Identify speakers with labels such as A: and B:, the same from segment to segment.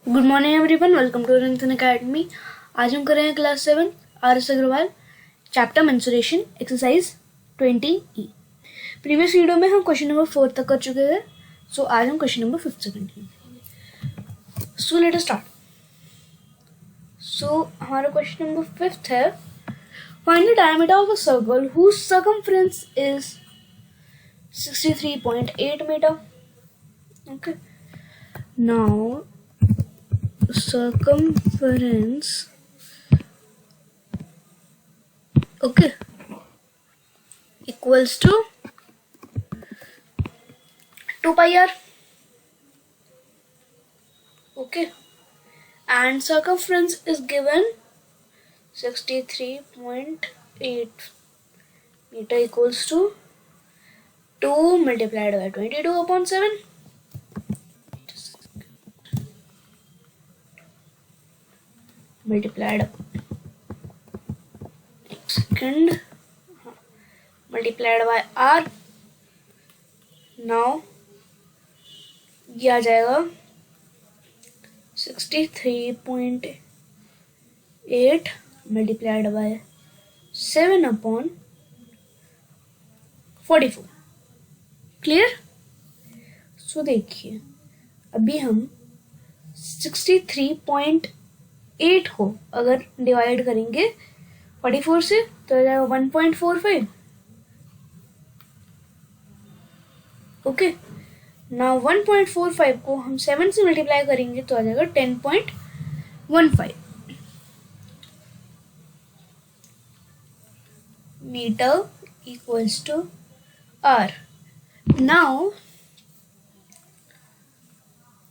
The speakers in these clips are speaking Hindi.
A: Good morning everyone, welcome to Ranjan academy. आज हम कर रहे हैं class 7 RS Agarwal chapter mensuration exercise 20E। Previous video में हम क्वेश्चन नंबर 4 तक कर चुके हैं, सो आज हम क्वेश्चन नंबर 5 से कंटिन्यू करेंगे। So let us start. सो हमारा क्वेश्चन नंबर 5 है, find the diameter of a circle whose circumference is 63.8 metre. Okay, now circumference equals to 2 pi r, and circumference is given 63.8 meter equals to 2 multiplied by 22/7 multiplied multiplied by r। Now ये आ जाएगा 63.8 multiplied by 7/44। क्लियर? सो देखिए, अभी हम 63.8 को अगर डिवाइड करेंगे 44 से तो आ जाएगा 1.45। ओके, नाउ 1.45 को हम 7 से मल्टीप्लाई करेंगे तो आ जाएगा 10.15 metre equals to r. Now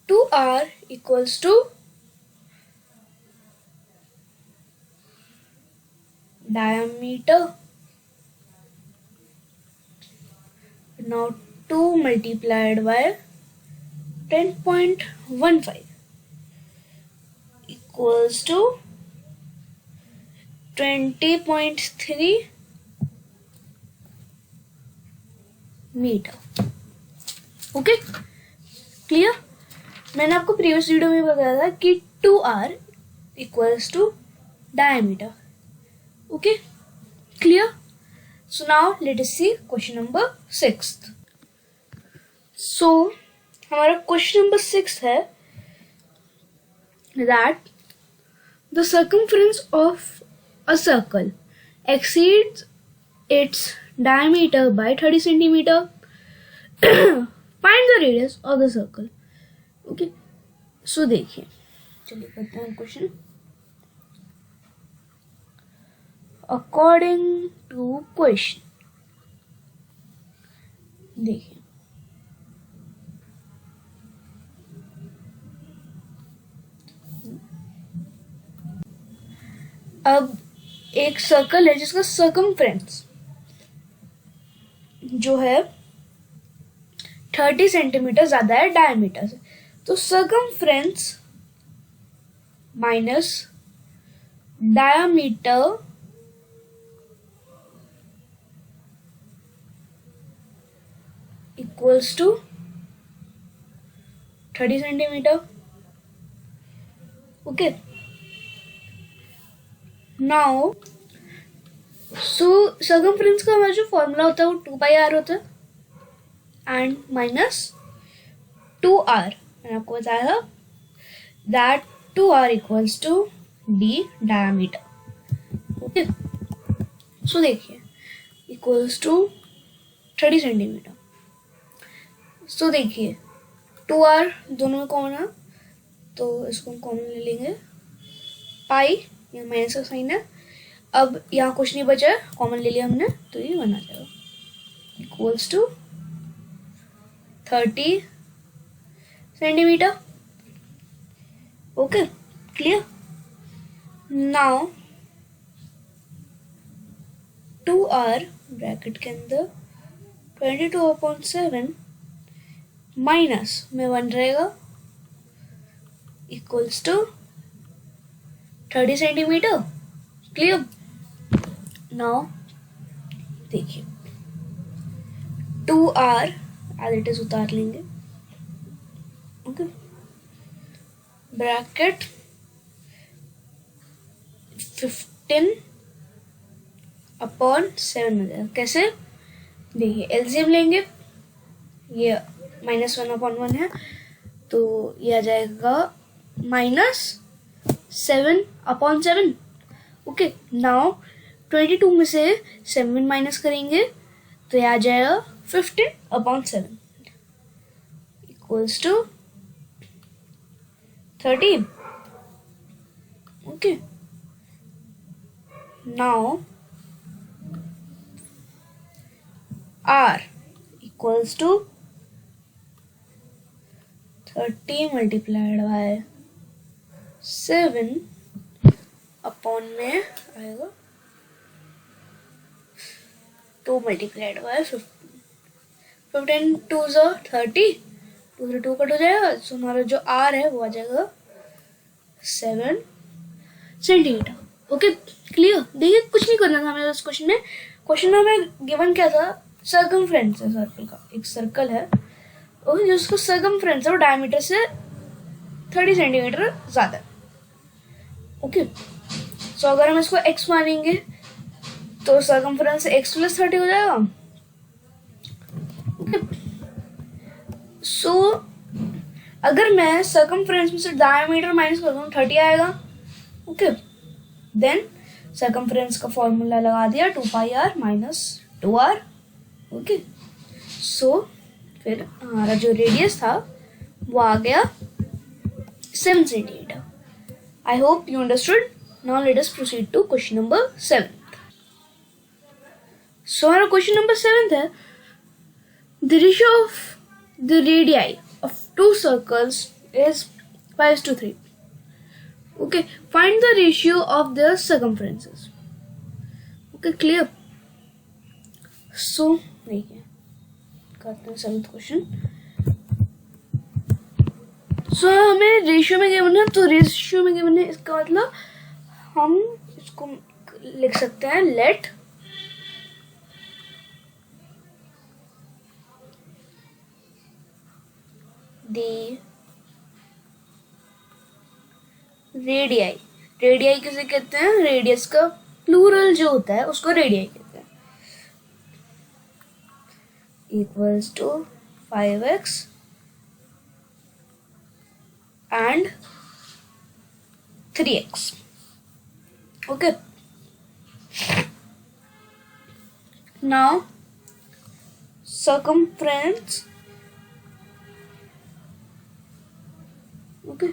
A: 2r equals to diameter. Now 2 multiplied by 10.15 equals to 20.3 metre. Okay, clear? मैंने आपको प्रीवियस वीडियो में बताया था कि 2r equals to diameter. Okay, clear? So now let us see question number 6। सो हमारा क्वेश्चन नंबर 6 है that the circumference of a circle exceeds its diameter by 30 centimeter. Find the radius of the circle. Okay, so देखिए, चलिए करते हैं क्वेश्चन। अकॉर्डिंग टू क्वेश्चन, देखिए अब एक सर्कल है जिसका सर्कमफ्रेंस जो है 30 सेंटीमीटर ज्यादा है डायमीटर से, तो circumference minus diameter equals to 30 centimetre. Okay, now so circumference का हमारा जो फॉर्मूला होता है वो 2 पाई r होता है एंड माइनस 2r। मैंने आपको बताया that 2r equals to d diameter. Okay, so देखिए इक्वल्स टू 30 सेंटीमीटर। सो देखिए 2r दोनों में कॉमन है तो इसको हम कॉमन ले लेंगे। पाई या माइनस का साइन है, अब यहाँ कुछ नहीं बचा है, कॉमन ले लिया हमने तो ये बना जाएगा equals to 30 centimetre. Okay, clear? Now 2r bracket के अंदर 22/7 माइनस में 1 रहेगा equals to 30 centimetre. Clear? Now देखिए 2r एज इट इज उतार लेंगे। ओके, ब्रैकेट 15 अपॉन 7 हो जाएगा। कैसे? देखिए एलसीएम लेंगे, ये -1/1 है तो ये आ जाएगा -7/7। ओके, नाउ 22 में से 7 माइनस करेंगे तो ये आ जाएगा 15/7 equals to 13। Okay, now r equals to 30 multiplied by 7 upon में आएगा 2 multiplied by 15 2 ज़ा 30, 2 से 2 कट हो जाएगा, तो हमारा जो r है वो आ जाएगा 7 सेंटीमीटर। Okay, clear? देखिए कुछ नहीं करना था हमें इस क्वेश्चन में। क्वेश्चन में हमें गिवन क्या था? सर्कमफ्रेंस है सर्कल का, एक सर्कल है और जिसको सर्कमफ्रेंस है वो डायमीटर से 30 सेंटीमीटर ज्यादा। ओके, सो अगर हम इसको x मानेंगे तो सर्कमफ्रेंस x + 30 हो जाएगा। ओके, सो अगर मैं सर्कमफ्रेंस में से डायमीटर माइनस कर दूं 30 आएगा। ओके, देन सर्कमफ्रेंस का फॉर्मूला लगा दिया 2πr - 2r। ओके, सो फिर हमारा जो रेडियस था वो आ गया 7 centimetre. I hope you understood. Now let us proceed to question number 7। So हमारा क्वेश्चन नंबर 7 है the ratio of the radii of 2 circles is 5:3। Okay, find the ratio of their circumferences। Okay, clear? So देखिए करते हैं 7th क्वेश्चन। सो हमें रेशियो में गिवन है, तो रेशियो में गिवन है इसका मतलब हम इसको लिख सकते हैं लेट दी रेडियाई। रेडियाई किसे कहते हैं? रेडियस का प्लूरल जो होता है उसको रेडियाई कहते हैं। Equals to 5x and 3x। Okay, now circumference, okay,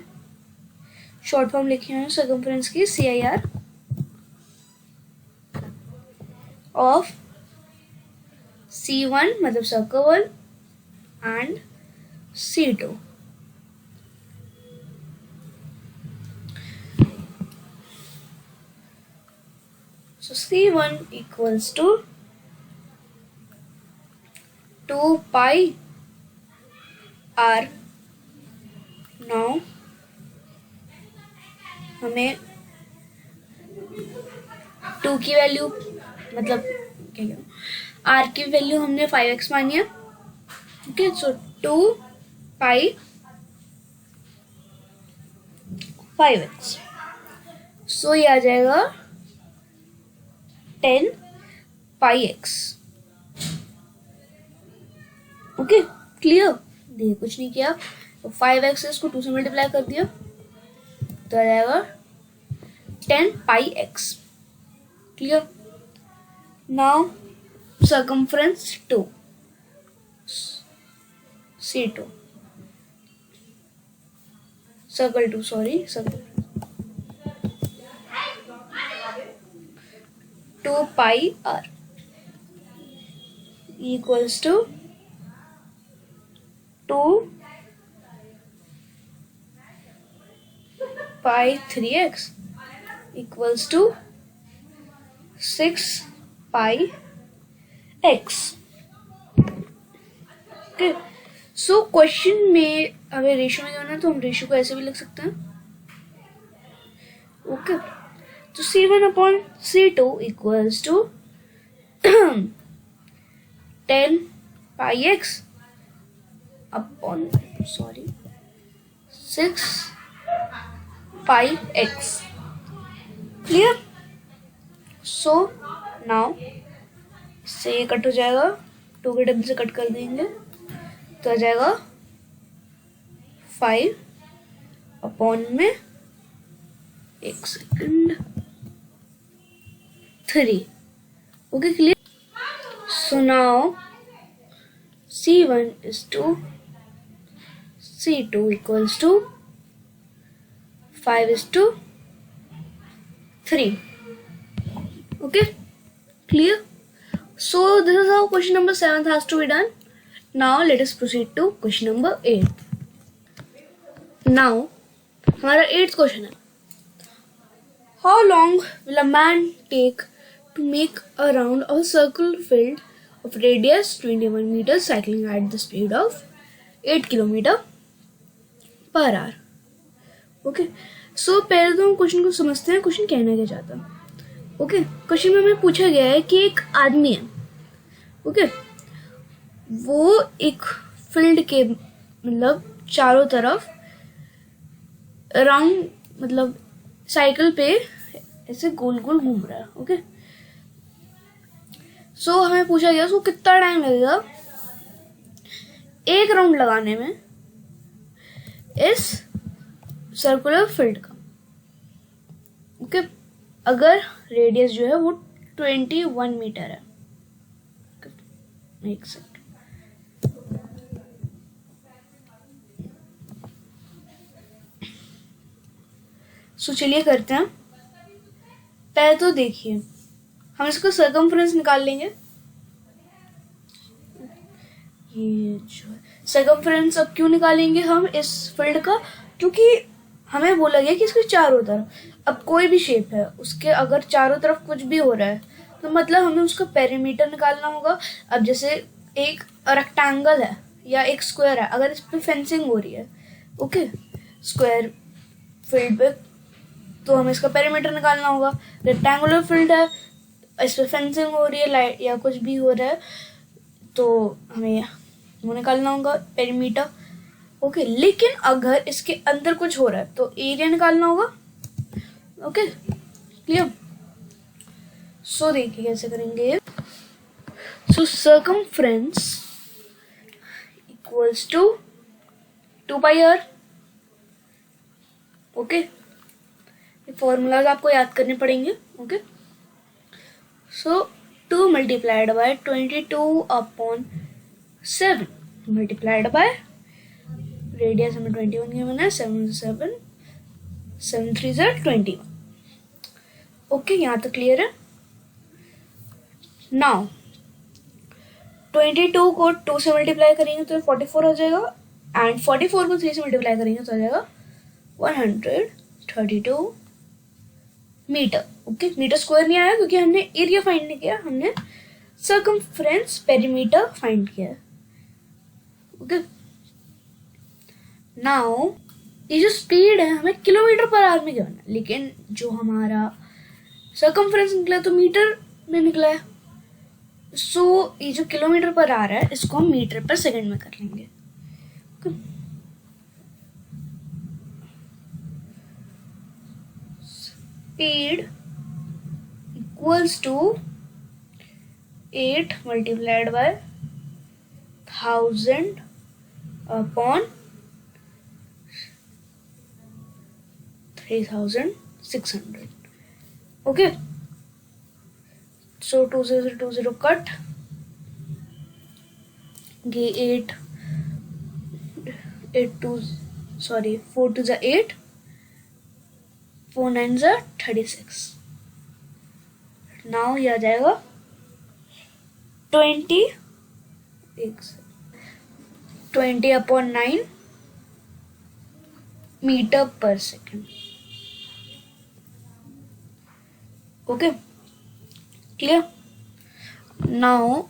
A: short form लिखी है सर्कमफ्रेंस की CIR ऑफ C1 मतलब circle and C2। So C1 equals to 2πr। Now हमें 2 की वैल्यू मतलब क्या कहूँ, r की वैल्यू हमने 5x मानी है। ओके, सो 2π5x, सो ये आ जाएगा 10πx। Okay, clear? देखिए कुछ नहीं किया, तो 5x इसको 2 से मल्टीप्लाई कर दिया तो आ जाएगा 10πx। Clear? Now circumference 2 C2 circle 2 sorry circle 2πr equals to 2π3x equals to 6πx। Okay, so question में अगर रेशियो में जाना है तो हम रेशियो को ऐसे भी लिख सकते हैं। ओके, तो C1/C2 equals to 10πx upon 6 5x. Clear? So now से ये कट हो जाएगा, 2 के डबल से कट कर देंगे तो आ जाएगा 5 अपॉन में 1 second 3. Okay clear? So now C1 is to C2 equals to 5 is to 3. Okay, clear? So this is how question number 7 has to be done. Now let us proceed to question number 8. Now हमारा 8th question है, how long will a man take to make a round of a circle filled of radius 21 meters cycling at the speed of 8 kilometer per hour. Okay, so पहले तो हम क्वेश्चन को समझते हैं, क्वेश्चन कहना क्या चाहता है. ओके, क्वेश्चन में हमें पूछा गया है कि एक आदमी है, ओके, वो एक फील्ड के मतलब चारों तरफ राउंड मतलब साइकिल पे ऐसे गोल गोल घूम रहा है. ओके, सो हमें पूछा गया उसको कितना टाइम लगेगा एक राउंड लगाने में इस सर्कुलर फील्ड का. ओके, अगर रेडियस जो है वो 21 मीटर है. एक सेकंड, सो चलिए करते हैं. पहले तो देखिए हम इसको सर्कमफ्रेंस निकाल लेंगे. ये जो सर्कमफ्रेंस अब क्यों निकालेंगे हम इस फील्ड का, क्योंकि हमें बोला गया कि इसके चारों तरफ, अब कोई भी शेप है उसके अगर चारों तरफ कुछ भी हो रहा है तो मतलब हमें उसका पेरीमीटर निकालना होगा. अब जैसे एक रेक्टेंगल है या एक स्क्वायर है, अगर इस पे फेंसिंग हो रही है, ओके, स्क्वायर फील्ड पे, तो हमें इसका पेरीमीटर निकालना होगा. रेक्टेंगुलर फील्ड है, इस पे फेंसिंग हो रही है, लाइट या कुछ भी हो रहा है, तो हमें वो निकालना होगा पेरीमीटर. ओके, लेकिन अगर इसके अंदर कुछ हो रहा है तो एरिया निकालना होगा. Okay, clear? सो देखिए कैसे करेंगे. So circumference equals to 2 pi r. Okay, ये फॉर्मूलाज आपको याद करने पड़ेंगे. Okay, so 2 multiplied by 22 upon 7 multiplied by radius हमें 21 गिवन है, 7 3 21. ओके, यहाँ तक क्लियर है. नाउ 22 को 2 से मल्टीप्लाई करेंगे तो 44 हो जाएगा, एंड 44 को 3 से मल्टीप्लाई करेंगे तो आ जाएगा 132 मीटर. ओके, मीटर स्क्वायर नहीं आया क्योंकि हमने एरिया फाइंड नहीं किया, हमने सर्कमफ्रेंस पेरीमीटर फाइंड किया. ओके, नाउ ये जो स्पीड है हमें किलोमीटर पर आवर में गिवन है, लेकिन जो हमारा सर्कमफ्रेंस निकला तो मीटर में निकला है. सो ये जो किलोमीटर पर आ रहा है इसको हम मीटर पर सेकंड में कर लेंगे. Speed equals to 8 multiplied by 1000 upon 3600. Okay, so 2 0 2 0 cut, ये 4 2 8, 4 9 36. नाउ ये आ जाएगा 20 upon 9 metre per second. Okay, clear? Now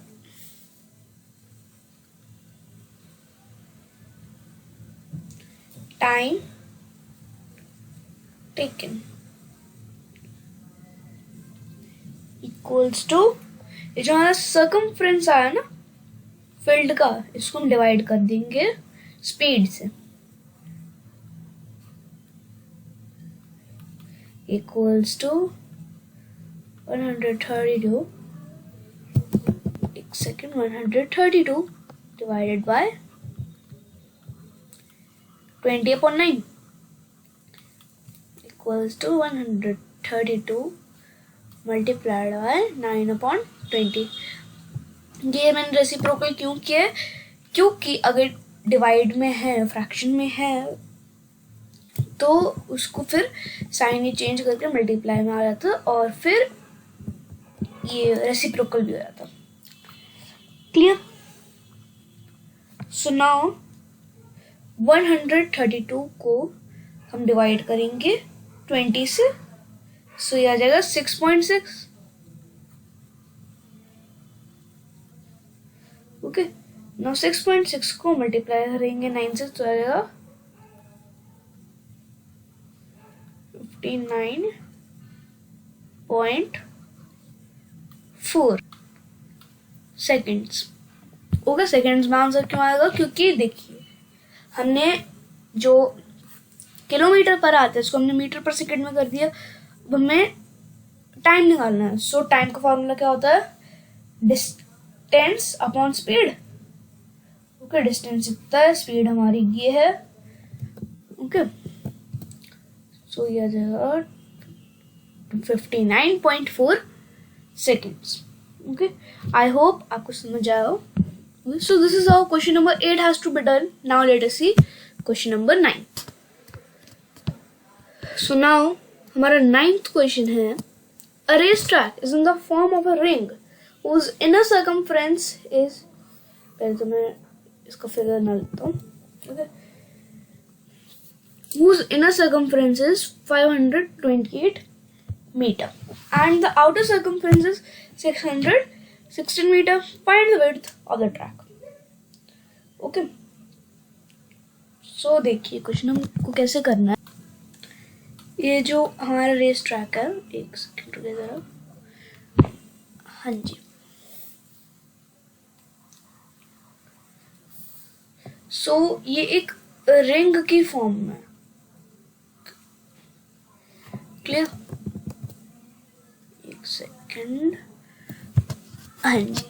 A: time taken equals to, ये जो हमारा सर्कमफ्रेंस आया ना फील्ड का, इसको हम डिवाइड कर देंगे स्पीड से. इक्वल्स टू 132 एक second 132 divided by 20/9 equals to 132 multiplied by 9/20. ये मैंने रेसिप्रोकल क्यों किया है? क्योंकि अगर डिवाइड में है, फ्रैक्शन में है, तो उसको फिर साइन ही चेंज करके मल्टीप्लाई में आ जाता और फिर ये रेसिप्रोकल भी हो जाता. क्लियर? सो नाउ 132 को हम डिवाइड करेंगे 20 से, सो ये आ जाएगा 6.6. ओके, नाउ 6.6 को मल्टीप्लाई करेंगे 9 से, तो आ जाएगा 59.4 सेकेंड्स. ओके, सेकेंड्स में आंसर क्यों आएगा? क्योंकि देखिए हमने जो किलोमीटर पर आता है इसको हमने मीटर पर सेकेंड में कर दिया. अब हमें टाइम निकालना है. सो टाइम का फॉर्मूला क्या होता है? Distance upon speed. Okay, distance इतना है, स्पीड हमारी ये है. ओके, सो ये आ जाएगा 59.4 सेकेंड्स. ओके, आई होप आपको समझ आया हो. So this is how question number 8 has to be done. Now let us see question number 9. So now हमारा 9th question है, a racetrack is in the form of a ring whose inner circumference is, पहले तो मैं इसका फिगर ना लेता हूँ. Okay, whose inner circumference is 528 meter and the outer circumference is 616 meter. Find the width of the track. Okay, so देखिए क्वेश्चन हमको कैसे करना है. ये जो हमारा रेस ट्रैक है, एक सेकेंड रुकिए जरा. हाँ जी, सो ये एक रिंग की फॉर्म में. क्लियर? एक सेकेंड. हाँ जी,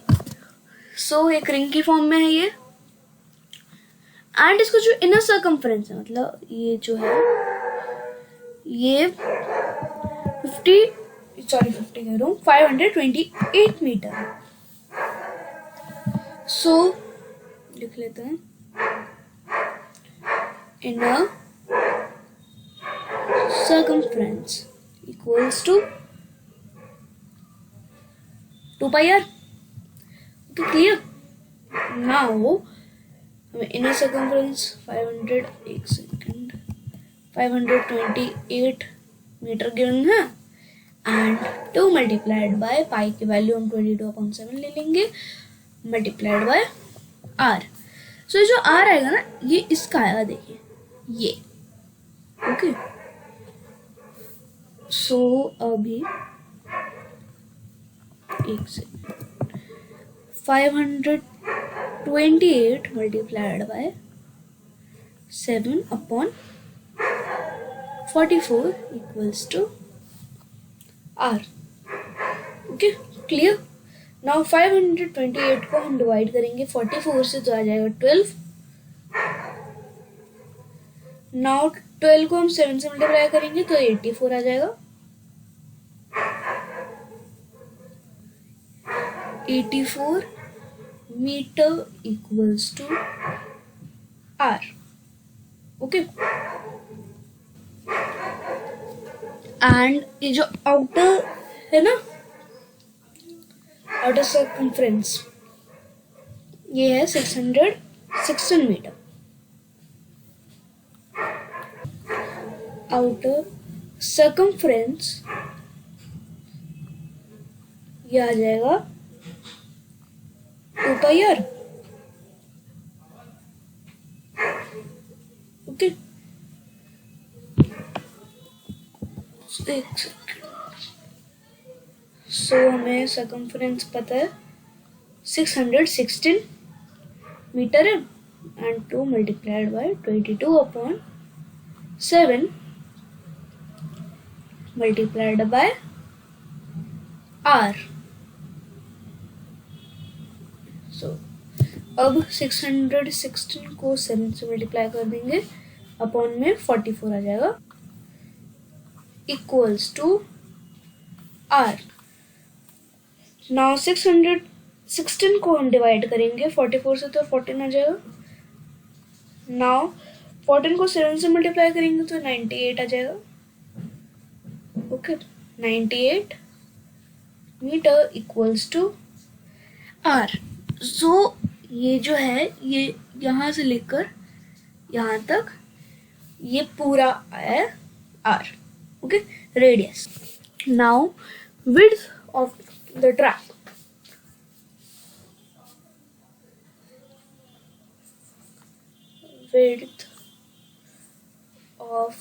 A: सो एक रिंग की फॉर्म में है ये. एंड इसका जो इनर सर्कमफ्रेंस है, मतलब ये जो है ये 50 कह रहा हूँ 528 मीटर. सो लिख लेते हैं, inner circumference equals to 2πr. Okay, clear? Now inner circumference 528 metre given है एंड 2 मल्टीप्लाइड बाय पाई की वैल्यू हम 22/7 ले लेंगे मल्टीप्लाइड बाय r. सो ये जो r आएगा ना, ये इसका आएगा. देखिए ये. ओके, सो अभी एक से 528 multiplied by 7/44 equals to r. Okay, clear? Now 528 को हम डिवाइड करेंगे 44 से, तो आ जाएगा 12. नाउ 12 को हम 7 से मल्टीप्लाई करेंगे तो 84 आ जाएगा. 84 metre equals to r. Okay, and ये जो आउटर है ना, आउटर सर्कमफ्रेंस, ये है 616 मीटर. आउटर सर्कमफ्रेंस ये आ जाएगा 2πr. ओके, सो हमें सर्कमफ्रेंस पता है 616 मीटर है and 2 multiplied bye 22/7 multiplied by r. So अब 616 को 7 से मल्टीप्लाई कर देंगे, अपॉन में 44 आ जाएगा, इक्वल्स टू r. नाउ 616 को हम डिवाइड करेंगे 44 से, तो 14 आ जाएगा. नाउ 14 को 7 से मल्टीप्लाई करेंगे तो 98 आ जाएगा. Okay, 98 metre equals to r. So ये जो है, ये यहाँ से लेकर यहाँ तक ये पूरा है r. Okay, radius. Now width of the track. Width of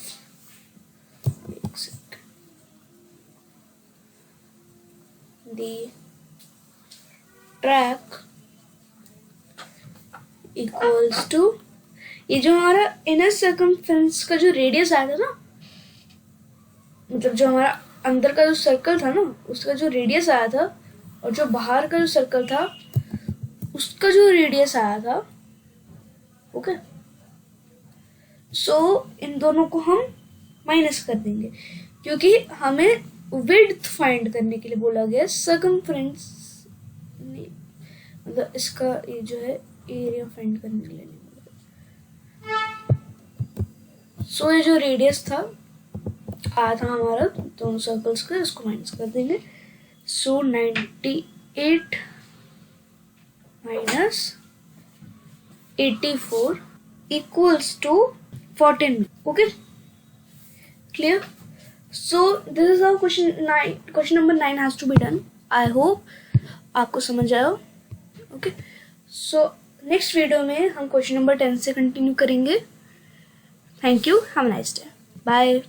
A: the track equals to, ये जो हमारा इनर सर्कमफ्रेंस का जो रेडियस आया था ना, मतलब जो हमारा अंदर का जो सर्कल था ना, उसका जो रेडियस आया था, और जो बाहर का जो सर्कल था उसका जो रेडियस आया था. ओके, सो इन दोनों को हम माइनस कर देंगे, क्योंकि हमें विड्थ फाइंड करने के लिए बोला गया. सर्कमफ्रेंस नहीं, मतलब इसका ये जो है एरिया फाइंड करने के लिए नहीं बोला. सो ये जो रेडियस था आया था हमारा दोनों सर्कल्स का, इसको माइनस कर देंगे. सो 98 minus 84 equals to 14. Okay, clear? So this is how question number 9 has to be done. I hope आपको समझ आया. Okay, so next वीडियो में हम क्वेश्चन नंबर 10 से कंटिन्यू करेंगे. Thank you, have a nice day, bye.